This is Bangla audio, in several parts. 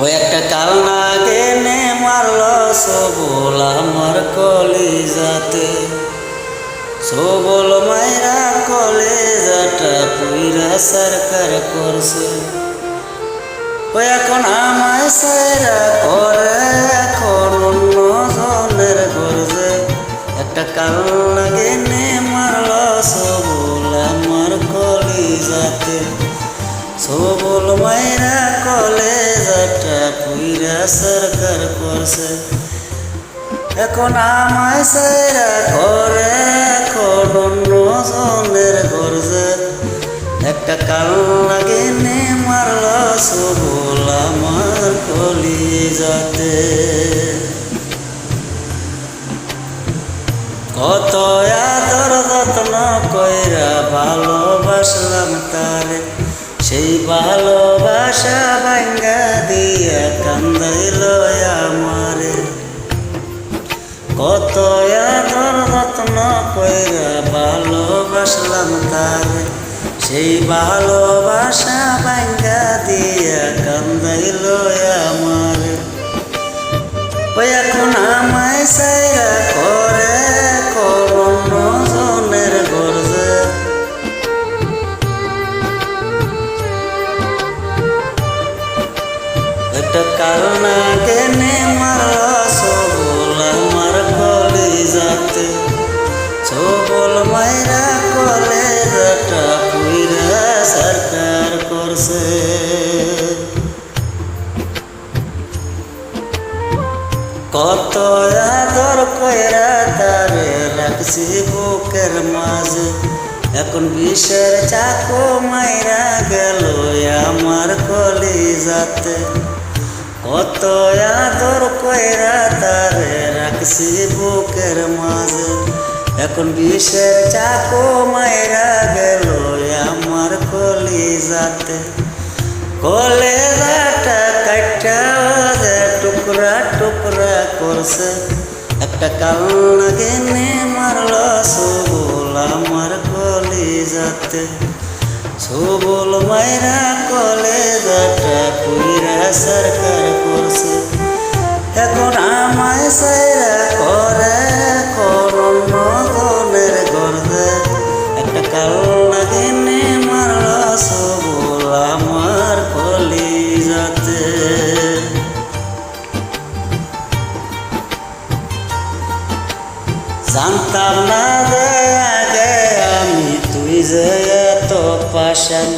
ওই একটা কালনা গেনে মারল সবল আমার কলিজাতে, সবল মাইরা কলেজাটা পুইরা সরকার করছে। ওই এখন আমায় সাইরা করে এখন অন্য জনের গর্জে, একটা কালনা গেনে মারল সবল আমার কলিজাতে, সবল মাইরা কলেজাটা পুইরা সরকার করছে। এখন আমায় সাইরা করে এখন অন্য জনের গর্জে, একটা কালনা গেনে মারল সবল আমার কলিজাতে। কত আদর যত্ন কইরা ভালোবাসলাম তারে, সেই ভালোবাসা ভাঙ্গা দিয়া কান্দাইল আমারে। কত আদর যত্ন কইরা ভালোবাসলাম তারে, সেই ভালোবাসা ভাঙ্গা দিয়া কান্দাইল আমারে। ওই এখন আমায় সাইরা করে অন্য জনের গর্জে, একটা কালনা গেনে মারল সবল আমার কলিজাতে, সবল মাইরা কলেজাটা পুইরা সরকার করছে। কত আদর কইরা তারে রাখছি বুকের মাঝে, এখন বিষের চাকু মাইরা গেল আমার কলিজাতে। কত আদর কইরা তারে রাখছি বুকের মাঝে, এখন বিষের চাকু মাইরা গেল আমার কলিজাতে। কলেজাটা কাটা টুকরা টুকরা করছে, একটা কালনা গেনে মারল সবল আমার কলিজাতে, সবল মাইরা কলেজাটা পুইরা সরকার করছে। এখন আমায় সাইরা করে অন্য জনের গর্জে, একটা কালনা গেনে মারল সবল আমার কলিজাতে। জানতাম না যে আগে আমি তুই যে এত পাশান,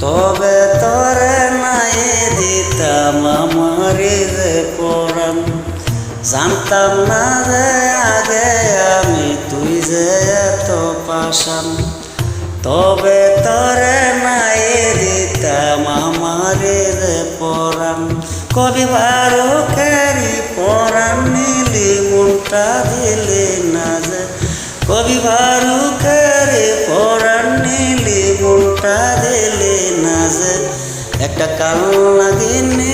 তবে তোরে নাই দিতাম আমারে যে পরাণ। জানতাম না যে আগে আমি তুই যে এত পাশান, তবে তোরে নাই দিতাম আমারে যে পরাণ। কবি ভারুকেরি পরাণ নিলি মনটা দিলি না যে, কবি ভারুকেরি পরাণ নিলি মনটা দিলি না যে, একটা কালনা গেনে